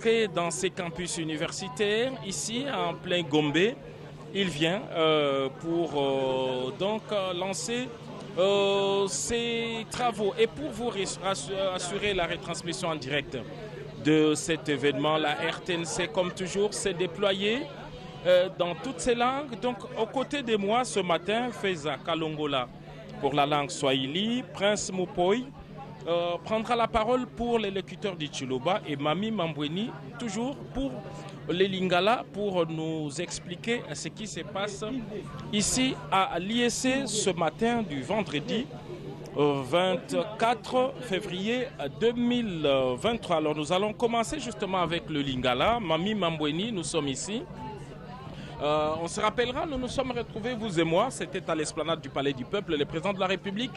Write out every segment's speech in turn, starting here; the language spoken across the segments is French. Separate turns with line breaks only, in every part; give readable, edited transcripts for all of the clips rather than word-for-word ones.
entrer dans ces campus universitaires, ici en plein Gombe. Il vient pour lancer ces travaux. Et pour vous assurer la retransmission en direct de cet événement, la RTNC, comme toujours, s'est déployée dans toutes ces langues. Donc, aux côtés de moi ce matin, Feza Kalongola pour la langue Swahili, Prince Moupoy prendra la parole pour les locuteurs du Chiluba et Mami Mambweni, toujours pour les Lingala, pour nous expliquer ce qui se passe ici à l'IEC ce matin du vendredi 24 février 2023. Alors nous allons commencer justement avec le Lingala. Mami Mambweni, nous sommes ici. On se rappellera, nous nous sommes retrouvés, vous et moi, c'était à l'esplanade du Palais du Peuple. Le président de la République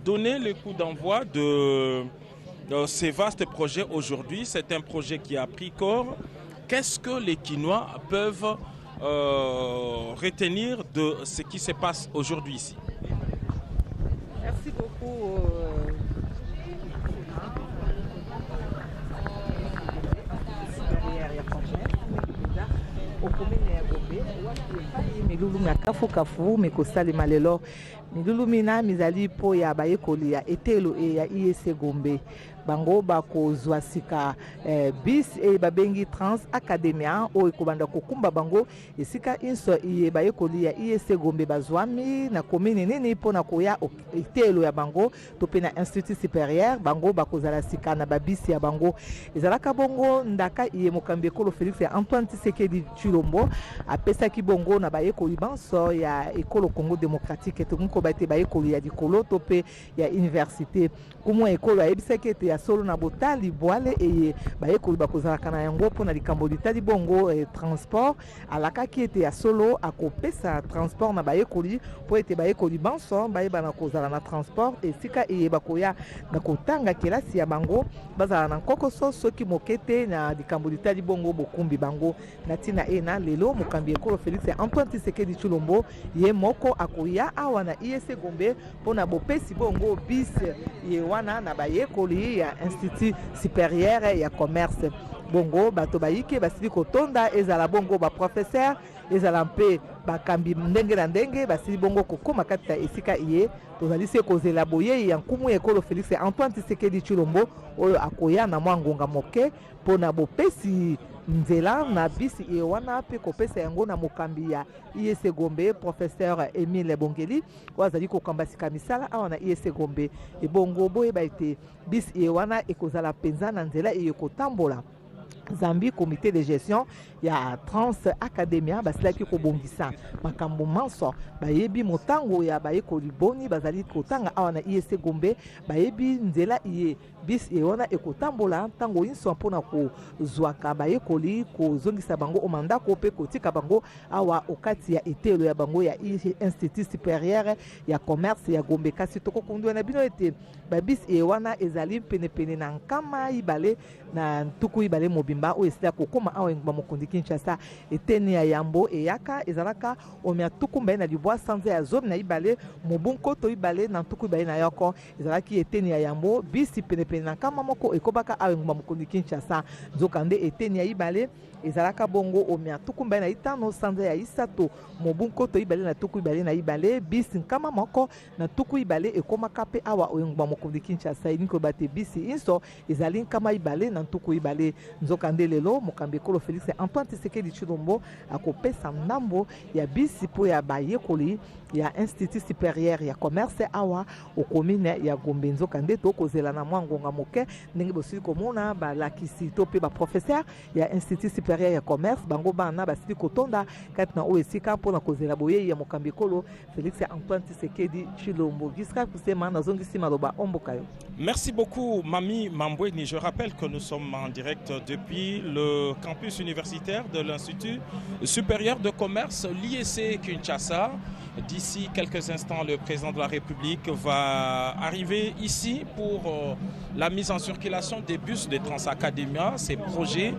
donnait le coup d'envoi de ces vastes projets aujourd'hui. C'est un projet qui a pris corps. Qu'est-ce que les Quinois peuvent retenir de ce qui se passe aujourd'hui ici?
Merci beaucoup. Milulu na kafu mekosalema lelo milulu mina mizali po ya bayekoli ya etelo ya IEC Gombe bango bakozwa sika bis babengi Trans Academia o ekobanda kokumba bango esika inso bayekoli ya IEC Gombe bazwami na commune nini pona koya etelo ya bango to pe na institut supérieur bango bakozala sika na babisi ya bango ezalaka bongo ndaka mokambi ekolo Félix Antoine Tshisekedi Tshilombo apesa ki bongo na bayekoli banso ya ekolo Congo démocratique to nko baite bayekoli ya dikolo to pe ya université kumwa ekolo ayebisaki ete ya solo na botali boale eye bayekoli bakozalaka na yango mpona likambo litali bongo transport alakaki ete ya solo akopesa transport na bayekoli po ete bayekoli banso bayeba na kozala na transport esika eye bakoya na kotanga kelasi ya bango bazala na nkokoso soki mokete na likambo litali bongo bokumbi bango na tina ena lelo mokambi ekolo Félix Antoine Tshisekedi Tshilombo ye moko akoya awa na IEC Gombe mpona bopesi bongo bis ye wana na bayekoli ya institut supérieur ya commerce bongo bato bayike basili kotonda ezala bongo ba professeur ezala mpe bakambi ndenge na ndenge basili bongo kokoma kati ya esika iye tozali se kozela boye ya nkumu ekolo Félix Antoine Tshisekedi Tshilombo oyo akoya na mwa ngonga moke mpona bopesi nzela na bisi e wana pe kopesa yango na mokambi ya IEC Gombe professeur Emile Bongeli wazali kokamba sika misala awa na IEC Gombe e bongo boye baite bisi e wana ekozala penza na nzela e kotambola Zambi comité de gestion ya Trans Academia basilaki kobongisa makambo manso bayebi motango ya bayekoli boni bazali kotanga awa na IEC Gombe bayebi nzela iye bis ewana ekotambola ntango inso mpona kozwaka bayekoli kozongisa bango omandako pe kotika bango awa okati ya etelo ya bango ya institut supérieur ya commerce ya Gombe kasi tokokundwa na bino ete babis ewana ezali penepene na nkama ibale na ntuku ibale mobimba o esila kokoma awa ngba mokondi Kinshasa eteni ya yambo eyaka ezalaka omia tuku mbaye na liboa sanze ya zone na ibale mobunko to ibale na ntuku ibale na yoko ezalaki eteni ya yambo bisi penepene na nkama moko ekobaka awa ngba mokondi Kinshasa nzokande eteni ya ibale ezalaka bongo omia tuku mbaye na itano sanze ya isato mobunko to ibale na tuku ibale na ibale bisi nkama moko na tuku ibale ekomaka pe awa ngba mokondi Kinshasa iniko bate bisi inso ezali nkama ibale na ntuku ibale nzokande lelo mokambi ekolo Félix Antoine Tshisekedi Tshilombo akopesa ndambo ya bisi po ya bayekoli ya institut supérieur ya commerce awa okomine ya Gombe nzokande to kozela na mwangonga moke ndenge bosili komona balakisi to pe ba professeur ya institut supérieur ya commerce bango bana basili kotonda kati na oesika mpona kozela boye ya mokambi ekolo Félix Antoine Tshisekedi Tshilombo gisika kusema na zongisi maloba ombokayo.
Merci beaucoup Mami Mambweni. Je rappelle que nous sommes en direct depuis le campus universitaire de l'Institut supérieur de commerce, l'IEC Kinshasa. D'ici quelques instants, le président de la République va arriver ici pour la mise en circulation des bus de Transacademia, ces projets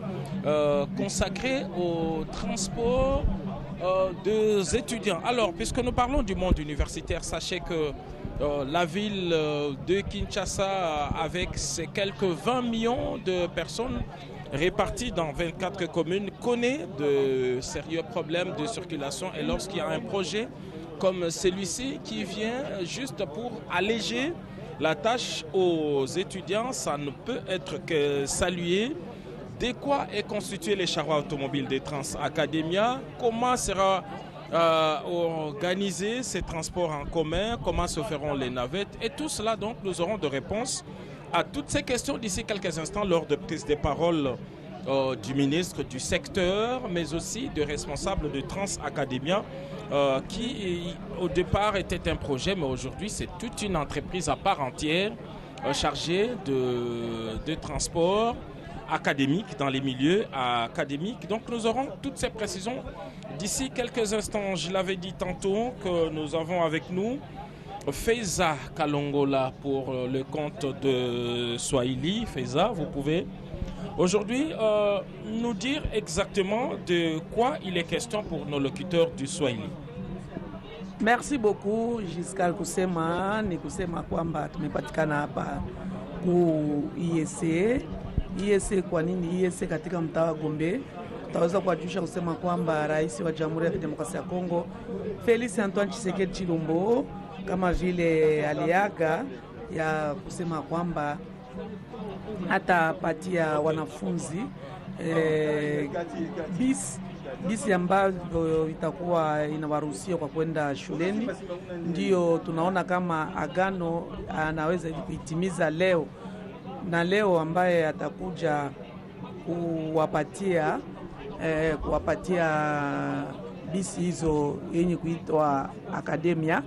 consacrés au transport des étudiants. Alors, puisque nous parlons du monde universitaire, sachez que la ville de Kinshasa, avec ses quelques 20 millions de personnes, répartie dans 24 communes, connaît de sérieux problèmes de circulation. Et lorsqu'il y a un projet comme celui-ci qui vient juste pour alléger la tâche aux étudiants, ça ne peut être que salué. De quoi est constitué les charrois automobiles de Trans Academia? Comment sera organisé ces transports en commun? Comment se feront les navettes? Et tout cela, donc, nous aurons de réponses à toutes ces questions d'ici quelques instants lors de prise de parole du ministre du secteur, mais aussi de responsables de Trans Academia, qui au départ était un projet, mais aujourd'hui c'est toute une entreprise à part entière chargée de transport académique dans les milieux académiques. Donc nous aurons toutes ces précisions d'ici quelques instants. Je l'avais dit tantôt que nous avons avec nous Faiza Kalongola pour le compte de Swahili. Faiza, vous pouvez aujourd'hui nous dire exactement de quoi il est question pour nos locuteurs du Swahili.
Merci beaucoup Giscard Kusema. Ni kusema kwamba tumepatikana hapa ku IEC. Kwa nini IEC katika mtaa wa Gombe? Tutaweza kuwajulisha kusema kwamba Rais wa Jamhuri ya Kidemokrasia ya Kongo Felix Antoine Tshisekedi Tshilombo kama vile aliaga ya kusema kwamba atapatia wanafunzi bisi ambavyo itakuwa inawaruhusia kwa kwenda shuleni. Ndio tunaona kama agano anaweza kuitimiza leo, na leo ambaye atakuja kuwapatia bisi hizo yenye kuitwa Akademia.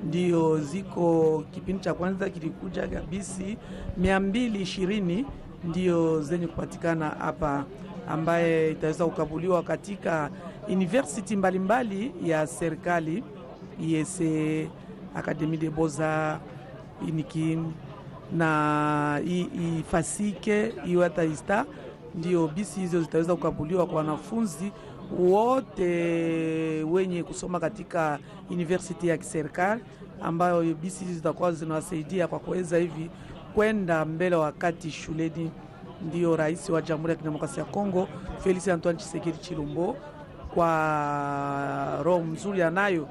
Ndio ziko kipindi cha kwanza kilikuja bisi 220 ndio zenye kupatikana hapa, ambaye itaweza kukabuliwa katika university mbalimbali ya serikali, IEC, Académie des Beaux-Arts, INIKIM na ifasike iwataista. Ndio bisi hizo zitaweza kukabuliwa kwa wanafunzi wote wenye kusoma katika university ya kiserikali, ambayo bisi hizo zitakuwa zinawasaidia kwa kuweza hivi kwenda mbele wakati shuleni. Ndio Rais wa Jamhuri ya Kidemokrasia ya Kongo Felix Antoine Tshisekedi Tshilombo, kwa roho mzuri anayo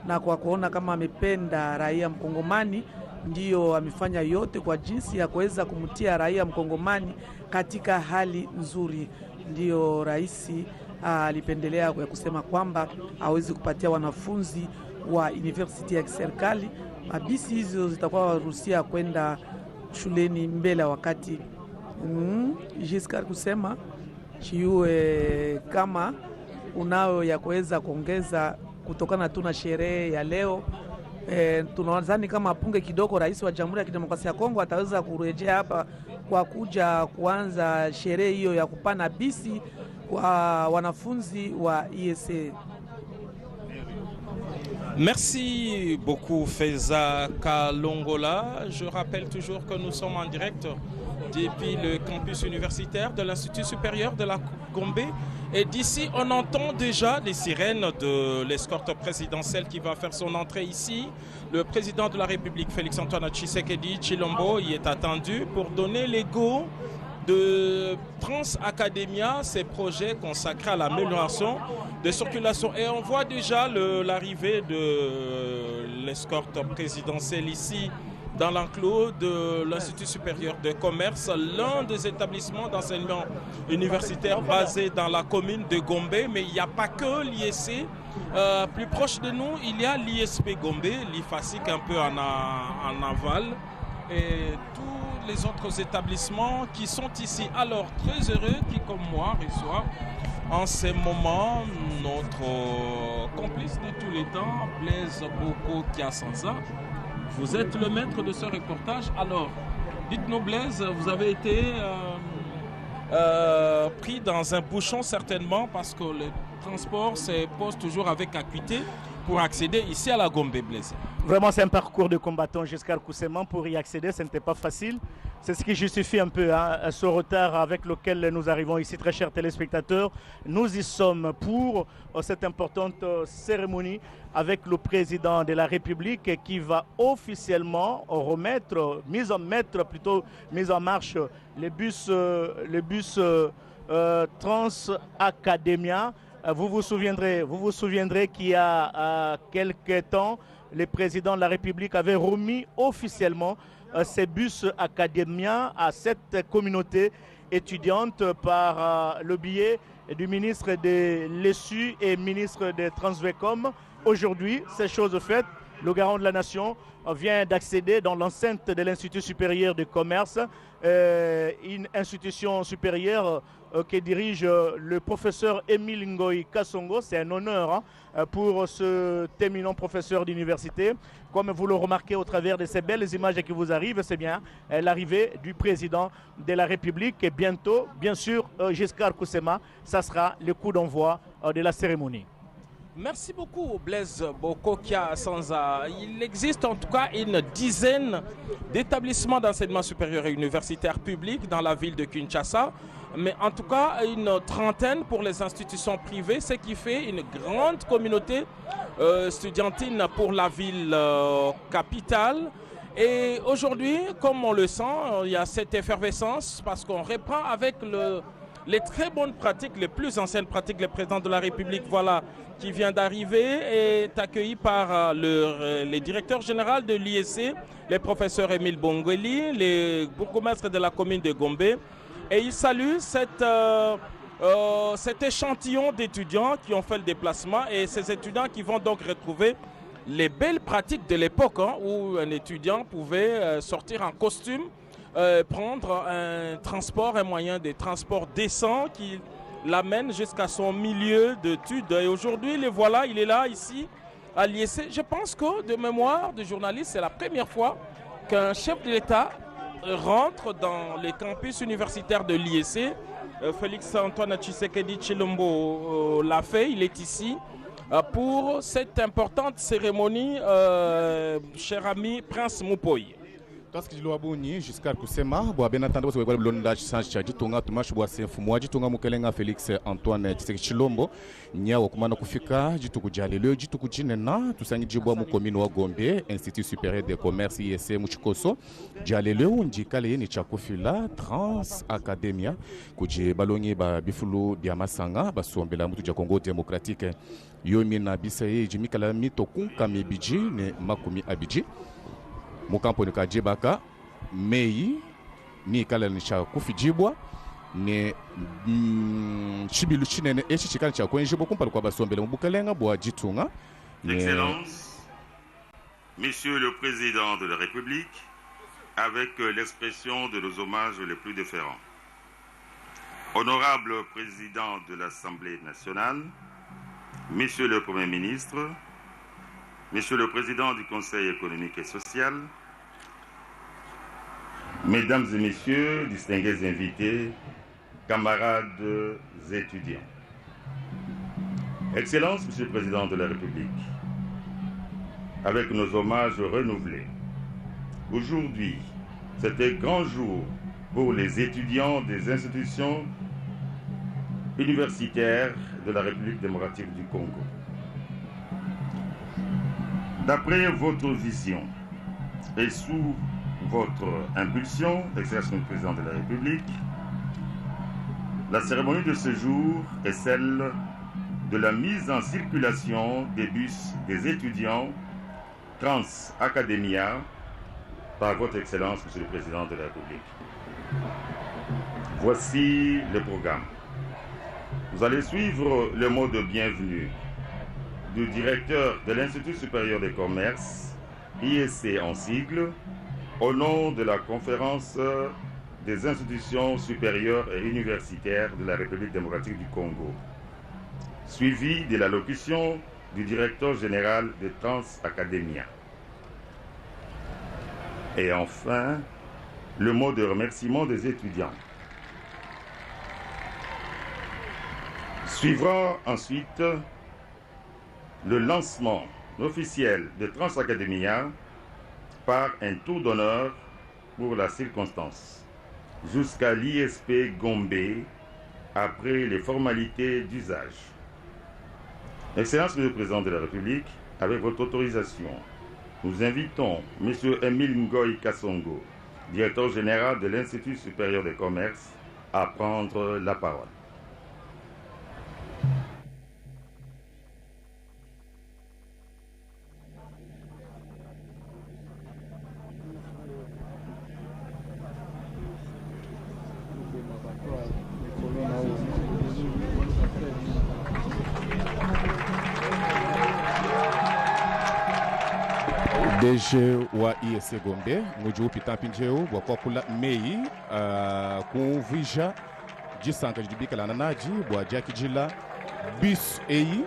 na kwa kuona kama amependa raia mkongomani, ndio amefanya yote kwa jinsi ya kuweza kumtia raia mkongomani katika hali nzuri. Ndio rais alipendelea kwa kusema kwamba hawezi kupatia wanafunzi wa university ya kiserikali mabisi hizo zitakuwa waruhusia kwenda shuleni mbele wakati. Giscard kusema chiue kama unao ya kuweza kuongeza kutokana tu na sherehe ya leo. Tunadhani kama apunge kidogo, Rais wa Jamhuri ya Kidemokrasia ya Kongo ataweza kurejea hapa kwa kuja kuanza sherehe hiyo ya kupana bisi kwa wanafunzi wa IEC.
Merci beaucoup Faiza Kalongola. Je rappelle toujours que nous sommes en direct depuis le campus universitaire de l'Institut supérieur de la Gombe. Et d'ici, on entend déjà les sirènes de l'escorte présidentielle qui va faire son entrée ici. Le président de la République, Félix Antoine Tshisekedi Tshilombo, y est attendu pour donner les go de Trans Academia, ces projets consacrés à l'amélioration de circulation. Et on voit déjà l'arrivée de l'escorte présidentielle ici dans l'enclos de l'Institut supérieur de commerce, l'un des établissements d'enseignement universitaire basé dans la commune de Gombe. Mais il n'y a pas que l'IEC. Plus proche de nous, il y a l'ISP Gombe, l'IFASIC un peu en aval, et tous les autres établissements qui sont ici. Alors, très heureux qui, comme moi, reçoivent en ce moment notre complice de tous les temps, Blaise Boko Kiasanza. Vous êtes le maître de ce reportage. Alors, dites-nous Blaise, vous avez été pris dans un bouchon certainement parce que le transport se pose toujours avec acuité pour accéder ici à la Gombe, Blaise.
Vraiment, c'est un parcours de combattant Giscard Kusema. Pour y accéder, ce n'était pas facile. C'est ce qui justifie un peu ce retard avec lequel nous arrivons ici, très chers téléspectateurs. Nous y sommes pour cette importante cérémonie avec le président de la République qui va officiellement mise en marche les bus Trans Academia. Vous vous souviendrez qu'il y a quelques temps, le président de la République avait remis officiellement ces bus Academia à cette communauté étudiante par le biais du ministre de l'ESU et ministre de Transvecom. Aujourd'hui, c'est chose faite. Le garant de la nation vient d'accéder dans l'enceinte de l'Institut supérieur de commerce, une institution supérieure que dirige le professeur Émile Ngoï Kasongo. C'est un honneur pour ce terminant professeur d'université. Comme vous le remarquez au travers de ces belles images qui vous arrivent, c'est bien l'arrivée du président de la République. Et bientôt, bien sûr, Giscard Koussema, ça sera le coup d'envoi de la cérémonie.
Merci beaucoup Blaise Bokokia Sanza. Il existe en tout cas une dizaine d'établissements d'enseignement supérieur et universitaire publics dans la ville de Kinshasa, mais en tout cas une trentaine pour les institutions privées, ce qui fait une grande communauté estudiantine pour la ville capitale. Et aujourd'hui, comme on le sent, il y a cette effervescence parce qu'on reprend avec les très bonnes pratiques, les plus anciennes pratiques. Le président de la République, voilà, qui vient d'arriver, est accueilli par le directeur général de l'IEC, le professeur Émile Bongoli, le bourgmestre de la commune de Gombe. Et il salue cet échantillon d'étudiants qui ont fait le déplacement et ces étudiants qui vont donc retrouver les belles pratiques de l'époque où un étudiant pouvait sortir en costume, prendre un transport, un moyen de transport décent qui l'amène jusqu'à son milieu d'études. Et aujourd'hui, le voilà, il est là, ici, à l'IEC. Je pense que, de mémoire de journaliste, c'est la première fois qu'un chef de l'État rentre dans les campus universitaires de l'IEC. Félix Antoine Tshisekedi Tshilombo l'a fait, il est ici pour cette importante cérémonie, cher ami Prince Moupoy.
Taski jilo abuni Giscard Koussema bo benatanda bo kwa blonda change chaji tonga tumashi bo senfu mwaji tonga mukelenga Félix Antoine Tshisekedi Tshilombo nyawo kumana kufika jituku jalelo jituku jinena tusangi jibwa mu commune wa Gombe Institut supérieur de commerce IEC muchikoso jalelo njikale ni chakofila Trans Academia kuje balongi ba bifulu bya masanga basombela mutu ja Congo démocratique yomi na bisaye jimikala mito kunka mebiji ne makumi abiji mukampo nika jebaka mei ni kala ni cha kufijibwa ne chibilu chinene echi chikala cha kwenjibo kumpala kwa basombele mubukalenga bwa jitunga.
Excellence, Monsieur le Président de la République, avec l'expression de nos hommages les plus déférents. Honorable Président de l'Assemblée nationale, Monsieur le Premier ministre, Monsieur le Président du Conseil économique et social, Mesdames et Messieurs, distingués invités, camarades étudiants. Excellence, Monsieur le Président de la République, avec nos hommages renouvelés, aujourd'hui, c'est un grand jour pour les étudiants des institutions universitaires de la République démocratique du Congo. D'après votre vision et sous votre impulsion, Excellence du Président de la République, la cérémonie de ce jour est celle de la mise en circulation des bus des étudiants Trans Academia par votre Excellence, Monsieur le Président de la République. Voici le programme. Vous allez suivre le mot de bienvenue du directeur de l'Institut supérieur des commerces, IEC en sigle, au nom de la conférence des institutions supérieures et universitaires de la République démocratique du Congo, suivi de l'allocution du directeur général de Trans Academia. Et enfin, le mot de remerciement des étudiants. Suivra ensuite le lancement officiel de Trans Academia par un tour d'honneur pour la circonstance jusqu'à l'ISP Gombe après les formalités d'usage. Excellence, Monsieur le Président de la République, avec votre autorisation, nous invitons M. Émile Ngoï Kasongo, directeur général de l'Institut supérieur des commerces, à prendre la parole.
DG wa IEC Gombe muji upitampi njeo bwa kula mei kuvija jisanka jibika na naji bwa jaki jila bis eyi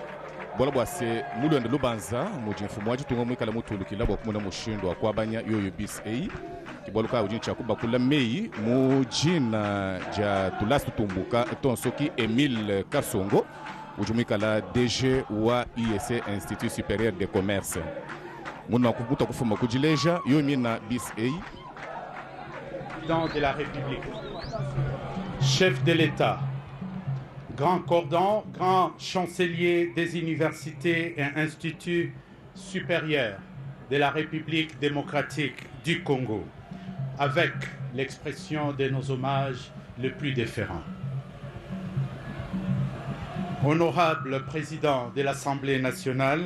bola bwa se mulwende lubanza muji mfumu waji tunga mwikala mutulukila bwa kumuna mushindo kwa banya yoyo bis eyi kibolo ka ujincha kuba kula mei mujina ja tulastu tumbuka tonsoki Emile Kasongo ujumikala DG wa IEC Institut Supérieur de Commerce.
Président de la République, chef de l'État, grand cordon, grand chancelier des universités et instituts supérieurs de la République démocratique du Congo, avec l'expression de nos hommages les plus déférents. Honorable président de l'Assemblée nationale,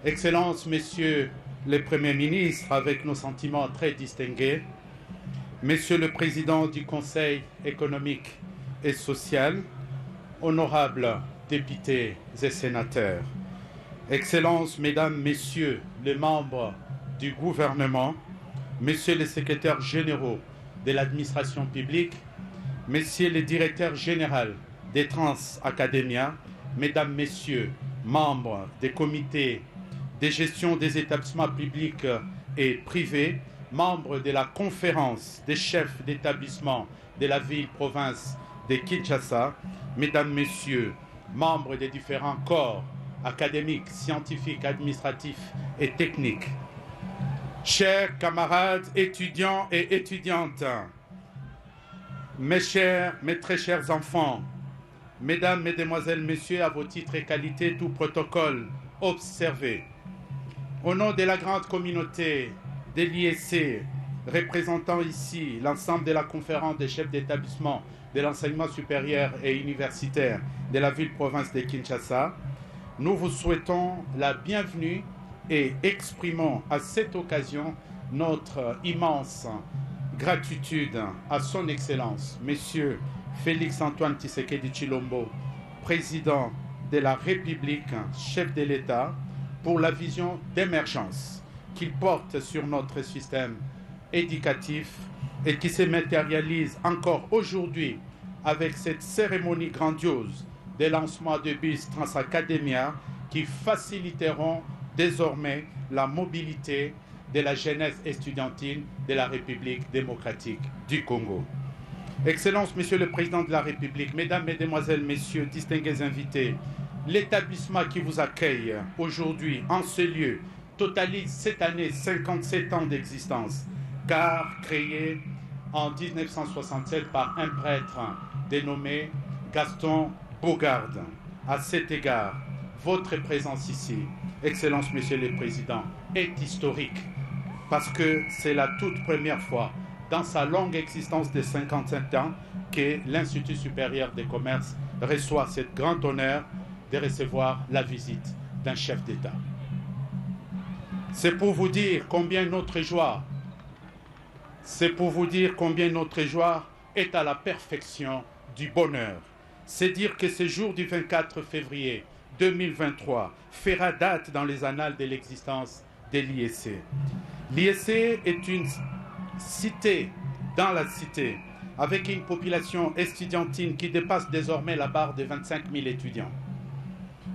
Excellences, Messieurs les Premiers ministres, avec nos sentiments très distingués, Monsieur le Président du Conseil économique et social, honorables députés et sénateurs, Excellences, Mesdames, Messieurs les membres du gouvernement, Messieurs les secrétaires généraux de l'administration publique, Messieurs les directeurs généraux des Trans Academia, Mesdames, Messieurs, membres des comités de gestion des établissements publics et privés, membres de la conférence des chefs d'établissement de la ville-province de Kinshasa, Mesdames, Messieurs, membres des différents corps académiques, scientifiques, administratifs et techniques, chers camarades étudiants et étudiantes, mes très chers enfants, Mesdames, Mesdemoiselles, Messieurs, à vos titres et qualités, tout protocole observé. Au nom de la grande communauté de l'IEC, représentant ici l'ensemble de la conférence des chefs d'établissement de l'enseignement supérieur et universitaire de la ville-province de Kinshasa, nous vous souhaitons la bienvenue et exprimons à cette occasion notre immense gratitude à son Excellence, Monsieur Félix-Antoine Tshisekedi Tshilombo, président de la République, chef de l'État, pour la vision d'émergence qu'il porte sur notre système éducatif et qui se matérialise encore aujourd'hui avec cette cérémonie grandiose de lancement de bus Transacademia qui faciliteront désormais la mobilité de la jeunesse estudiantine de la République démocratique du Congo. Excellences, Monsieur le Président de la République, Mesdames, Mesdemoiselles, Messieurs, distingués invités, l'établissement qui vous accueille aujourd'hui en ce lieu totalise cette année 57 ans d'existence, car créé en 1967 par un prêtre dénommé Gaston Bogarde. À cet égard, votre présence ici, Excellences, Monsieur le Président, est historique, parce que c'est la toute première fois dans sa longue existence de 57 ans que l'Institut supérieur des commerces reçoit ce grand honneur de recevoir la visite d'un chef d'État. C'est pour vous dire combien notre joie, est à la perfection du bonheur. C'est dire que ce jour du 24 février 2023 fera date dans les annales de l'existence de l'IEC. L'IEC est une cité dans la cité, avec une population estudiantine qui dépasse désormais la barre de 25 000 étudiants.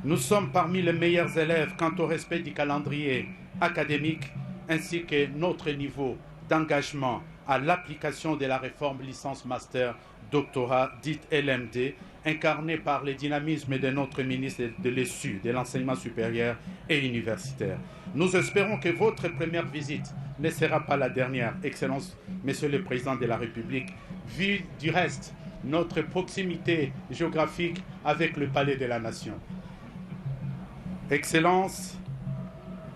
Nous sommes parmi les meilleurs élèves quant au respect du calendrier académique ainsi que notre niveau d'engagement à l'application de la réforme licence-master doctorat dite LMD, incarnée par le dynamisme de notre ministre de l'ESU, de l'enseignement supérieur et universitaire. Nous espérons que votre première visite ne sera pas la dernière, Excellence, Monsieur le Président de la République, vu du reste notre proximité géographique avec le Palais de la Nation. Excellence,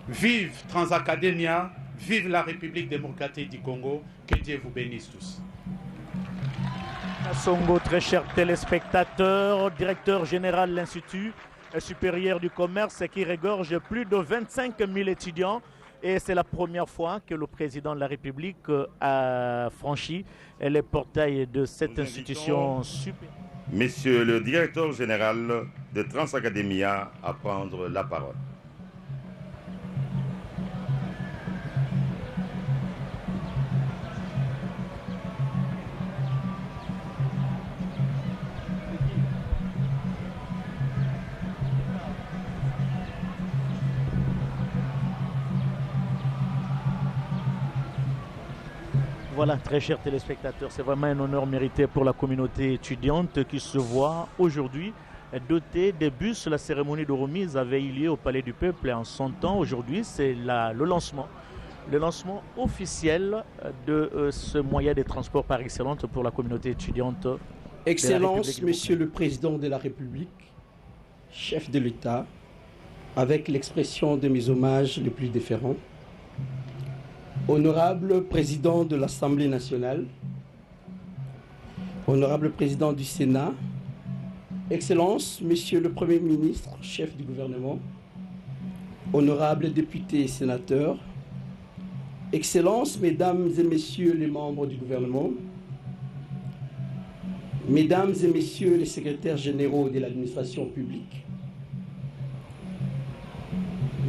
vive Transacademia, vive la République démocratique du Congo, que Dieu vous bénisse tous.
Songo, très chers téléspectateurs, directeur général de l'Institut supérieur du commerce qui regorge plus de 25 000 étudiants. Et c'est la première fois que le président de la République a franchi les portails de cette institution supérieure.
Monsieur le directeur général de Transacademia à prendre la parole.
Voilà, très chers téléspectateurs, c'est vraiment un honneur mérité pour la communauté étudiante qui se voit aujourd'hui dotée des bus. La cérémonie de remise avait eu lieu au Palais du Peuple en son temps. Aujourd'hui, c'est le lancement officiel de ce moyen de transport par excellence pour la communauté étudiante.
Excellence, Monsieur le Président de la République, chef de l'État, avec l'expression de mes hommages les plus déférents, Honorable Président de l'Assemblée nationale, Honorable Président du Sénat, Excellence, Monsieur le Premier ministre, chef du gouvernement, Honorables députés et sénateurs, Excellences, Mesdames et Messieurs les membres du gouvernement, Mesdames et Messieurs les secrétaires généraux de l'administration publique,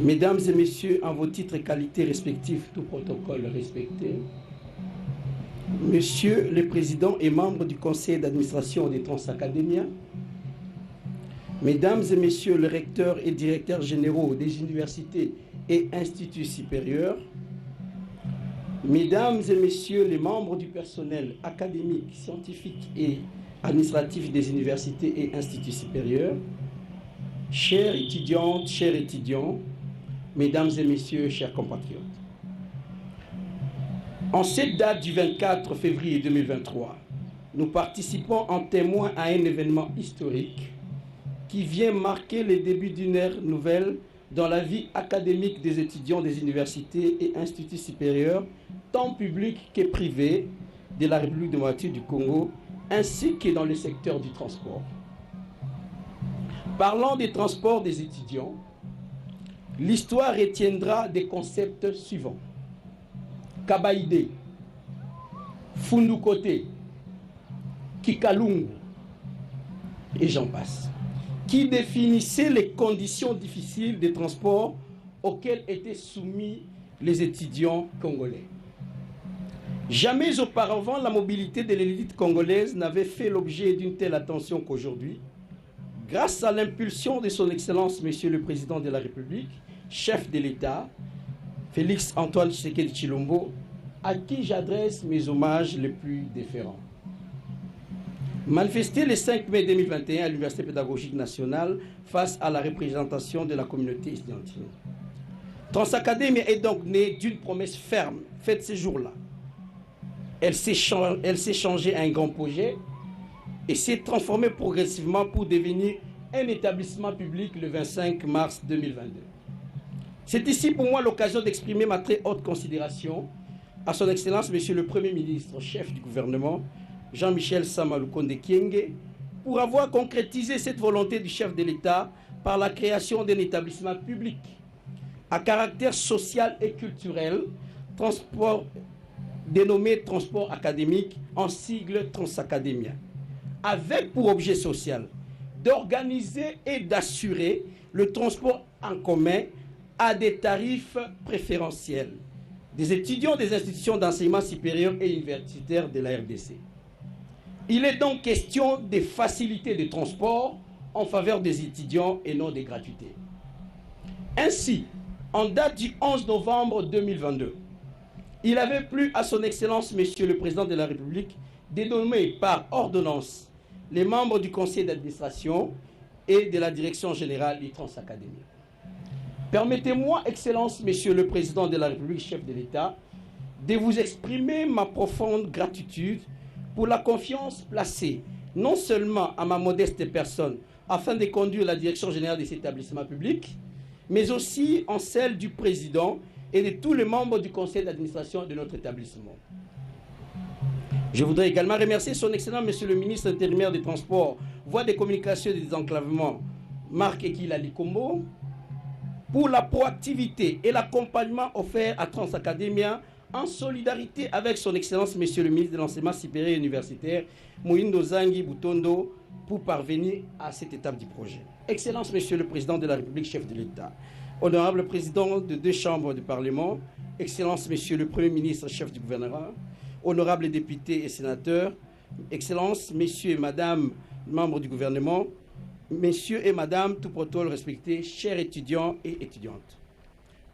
Mesdames et Messieurs, en vos titres et qualités respectifs, tout protocole respecté, Monsieur le Président et membres du Conseil d'administration des Transacademia, Mesdames et Messieurs les recteurs et directeurs généraux des universités et instituts supérieurs, Mesdames et Messieurs les membres du personnel académique, scientifique et administratif des universités et instituts supérieurs, chères étudiantes, chers étudiants, Mesdames et Messieurs, chers compatriotes. En cette date du 24 février 2023, nous participons en témoin à un événement historique qui vient marquer le début d'une ère nouvelle dans la vie académique des étudiants des universités et instituts supérieurs, tant publics que privés, de la République démocratique du Congo, ainsi que dans le secteur du transport. Parlant des transports des étudiants, l'histoire retiendra des concepts suivants. Kabaïdé, Fundukote, Kikalungu, et j'en passe, qui définissaient les conditions difficiles de transport auxquelles étaient soumis les étudiants congolais. Jamais auparavant, la mobilité de l'élite congolaise n'avait fait l'objet d'une telle attention qu'aujourd'hui, grâce à l'impulsion de son Excellence, Monsieur le Président de la République, chef de l'État, Félix Antoine Tshisekedi Tshilombo, à qui j'adresse mes hommages les plus déférents. Manifesté le 5 mai 2021 à l'Université pédagogique nationale face à la représentation de la communauté estudiantine. Transacademia est donc née d'une promesse ferme faite ce jour-là. Elle s'est changée à un grand projet et s'est transformée progressivement pour devenir un établissement public le 25 mars 2022. C'est ici pour moi l'occasion d'exprimer ma très haute considération à son Excellence, Monsieur le Premier ministre, chef du gouvernement, Jean-Michel Sama Lukonde Kyenge, pour avoir concrétisé cette volonté du chef de l'État par la création d'un établissement public à caractère social et culturel, dénommé Transport académique, en sigle Transacademia, avec pour objet social d'organiser et d'assurer le transport en commun à des tarifs préférentiels des étudiants des institutions d'enseignement supérieur et universitaire de la RDC. Il est donc question des facilités de transport en faveur des étudiants et non des gratuités. Ainsi, en date du 11 novembre 2022, il avait plu à son Excellence, Monsieur le Président de la République, de nommer par ordonnance les membres du Conseil d'administration et de la Direction générale du Transacademia. Permettez-moi, Excellence, Monsieur le Président de la République, chef de l'État, de vous exprimer ma profonde gratitude pour la confiance placée, non seulement à ma modeste personne, afin de conduire la direction générale de cet établissement public, mais aussi en celle du Président et de tous les membres du conseil d'administration de notre établissement. Je voudrais également remercier son excellent Monsieur le ministre intérimaire des Transports, Voies des Communications et des Désenclavements, Marc Ekila Likombo, pour la proactivité et l'accompagnement offert à Transacademia en solidarité avec son excellence Monsieur le ministre de l'Enseignement supérieur et universitaire, Moïndo Zangi Butondo, pour parvenir à cette étape du projet. Excellence Monsieur le Président de la République, chef de l'État, honorable Président de 2 chambres du Parlement, Excellence Monsieur le Premier ministre, chef du gouvernement, honorables députés et sénateurs, Excellences, Messieurs et Madame, membres du gouvernement, Messieurs et Madame, tout protocole respecté, chers étudiants et étudiantes.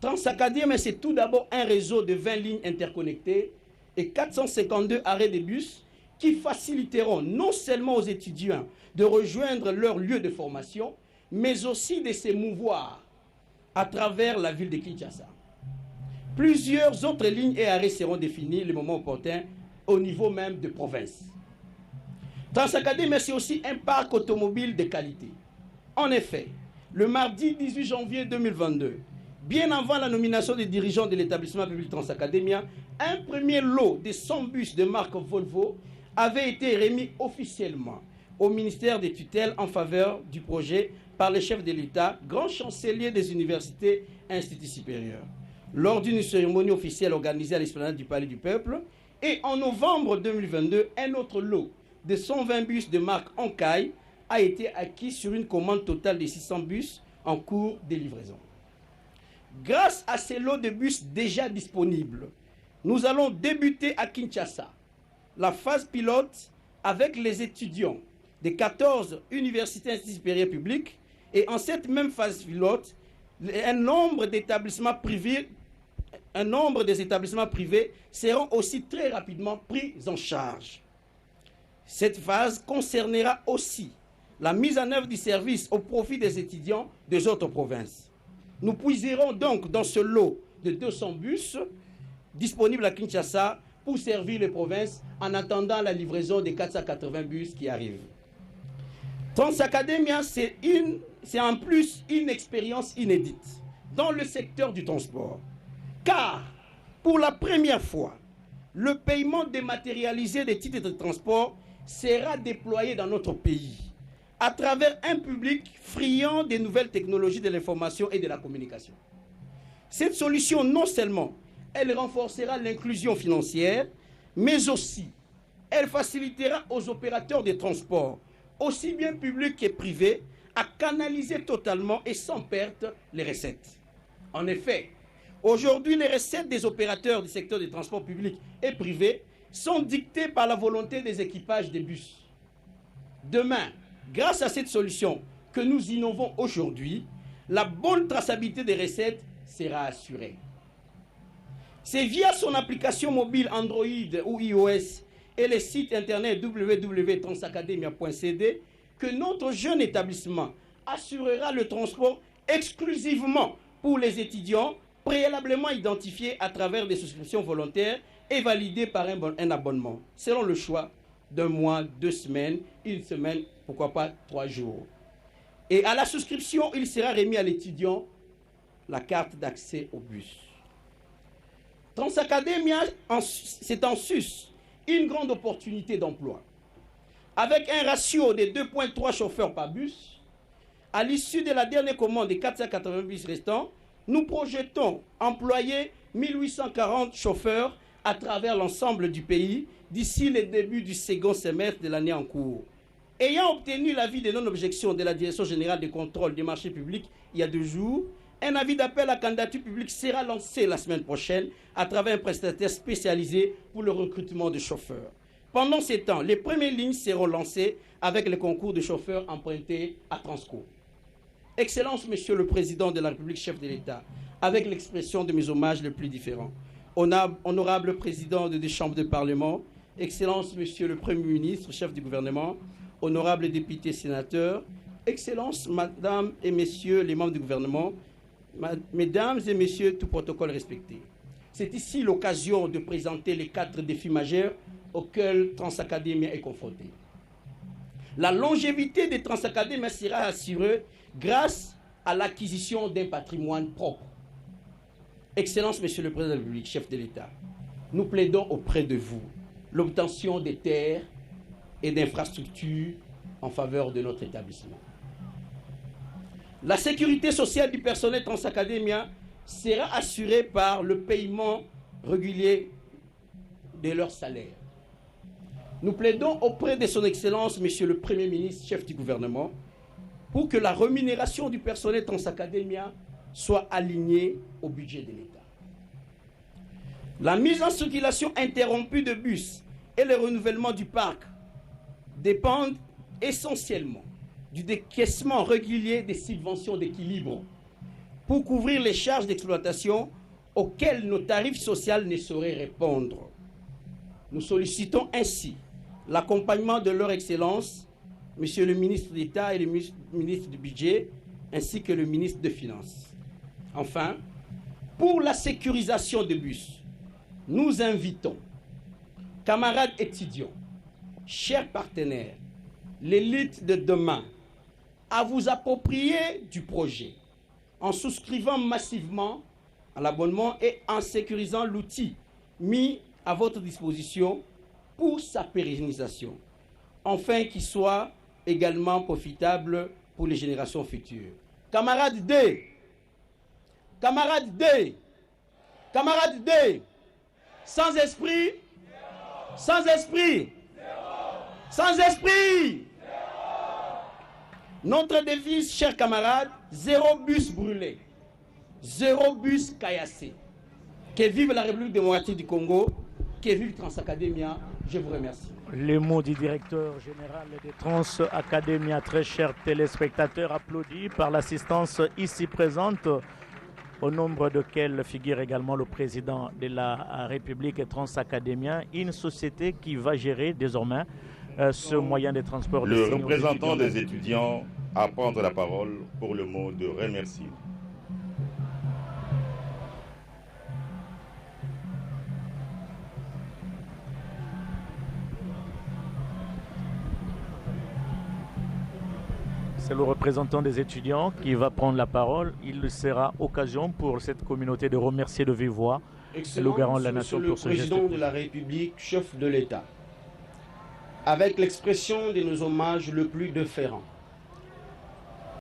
Transacademia, c'est tout d'abord un réseau de 20 lignes interconnectées et 452 arrêts de bus qui faciliteront non seulement aux étudiants de rejoindre leur lieu de formation, mais aussi de se mouvoir à travers la ville de Kinshasa. Plusieurs autres lignes et arrêts seront définis le moment opportun au niveau même de province. Transacademia, c'est aussi un parc automobile de qualité. En effet, le mardi 18 janvier 2022, bien avant la nomination des dirigeants de l'établissement public Transacademia, un premier lot de 100 bus de marque Volvo avait été remis officiellement au ministère des tutelles en faveur du projet par le chef de l'État, grand chancelier des universités et instituts supérieurs, lors d'une cérémonie officielle organisée à l'esplanade du Palais du Peuple. Et en novembre 2022, un autre lot de 120 bus de marque Ankai a été acquis sur une commande totale de 600 bus en cours de livraison. Grâce à ces lots de bus déjà disponibles, nous allons débuter à Kinshasa la phase pilote avec les étudiants des 14 universités et instituts supérieurs publics, et en cette même phase pilote, un nombre des établissements privés seront aussi très rapidement pris en charge. Cette phase concernera aussi la mise en œuvre du service au profit des étudiants des autres provinces. Nous puiserons donc dans ce lot de 200 bus disponibles à Kinshasa pour servir les provinces en attendant la livraison des 480 bus qui arrivent. Transacademia, c'est en plus une expérience inédite dans le secteur du transport. Car, pour la première fois, le paiement dématérialisé des titres de transport sera déployé dans notre pays à travers un public friand des nouvelles technologies de l'information et de la communication. Cette solution, non seulement elle renforcera l'inclusion financière, mais aussi elle facilitera aux opérateurs de transport, aussi bien publics que privés, à canaliser totalement et sans perte les recettes. En effet, aujourd'hui, les recettes des opérateurs du secteur des transports publics et privés sont dictées par la volonté des équipages des bus. Demain, grâce à cette solution que nous innovons aujourd'hui, la bonne traçabilité des recettes sera assurée. C'est via son application mobile Android ou iOS et le site internet www.transacademia.cd que notre jeune établissement assurera le transport exclusivement pour les étudiants préalablement identifiés à travers des souscriptions volontaires et validées par un abonnement, selon le choix d'1 mois, 2 semaines, 1 semaine, pourquoi pas 3 jours. Et à la souscription, il sera remis à l'étudiant la carte d'accès au bus. Transacademia, c'est en sus une grande opportunité d'emploi. Avec un ratio de 2,3 chauffeurs par bus, à l'issue de la dernière commande des 480 bus restants, nous projetons employer 1840 chauffeurs à travers l'ensemble du pays d'ici le début du second semestre de l'année en cours. Ayant obtenu l'avis de non-objection de la Direction générale des contrôles des marchés publics il y a 2 jours, un avis d'appel à candidature publique sera lancé la semaine prochaine à travers un prestataire spécialisé pour le recrutement de chauffeurs. Pendant ces temps, les premières lignes seront lancées avec le concours de chauffeurs empruntés à Transco. Excellence, Monsieur le Président de la République, chef de l'État, avec l'expression de mes hommages les plus différents. Honorable Président de 2 chambres de Parlement, Excellence, Monsieur le Premier ministre, chef du gouvernement, honorables députés, sénateurs, Excellences, Madame et Messieurs les membres du gouvernement, Mesdames et Messieurs, tout protocole respecté. C'est ici l'occasion de présenter les 4 défis majeurs auxquels Transacademia est confronté. La longévité de Transacademia sera assurée grâce à l'acquisition d'un patrimoine propre. Excellence, Monsieur le Président de la République, chef de l'État, nous plaidons auprès de vous l'obtention des terres et d'infrastructures en faveur de notre établissement. La sécurité sociale du personnel Transacademia sera assurée par le paiement régulier de leurs salaires. Nous plaidons auprès de son Excellence, Monsieur le Premier ministre, chef du gouvernement, pour que la rémunération du personnel Transacademia soit alignée au budget de l'État. La mise en circulation interrompue de bus et le renouvellement du parc dépendent essentiellement du décaissement régulier des subventions d'équilibre pour couvrir les charges d'exploitation auxquelles nos tarifs sociaux ne sauraient répondre. Nous sollicitons ainsi l'accompagnement de leur Excellence, Monsieur le ministre d'État et le ministre du Budget, ainsi que le ministre des Finances. Enfin, pour la sécurisation des bus, nous invitons, camarades étudiants, chers partenaires, l'élite de demain, à vous approprier du projet en souscrivant massivement à l'abonnement et en sécurisant l'outil mis à votre disposition pour sa pérennisation, afin qu'il soit également profitable pour les générations futures. Camarades D, camarades D, camarades D, sans esprit, sans esprit, sans esprit. Notre devise, chers camarades, 0 bus brûlé, 0 bus caillassé. Que vive la République démocratique du Congo, que vive Transacademia. Je vous remercie.
Les mots du directeur général de Transacademia, très chers téléspectateurs, applaudis par l'assistance ici présente, au nombre de quels figure également le président de la République Transacademia, une société qui va gérer désormais ce moyen de transport.
Le représentant des étudiants à prendre la parole pour le mot de remerciement.
C'est le représentant des étudiants qui va prendre la parole. Il sera occasion pour cette communauté de remercier de vive voix le garant de la nation pour ce geste.
Le président de la République, chef de l'État, avec l'expression de nos hommages le plus déférents,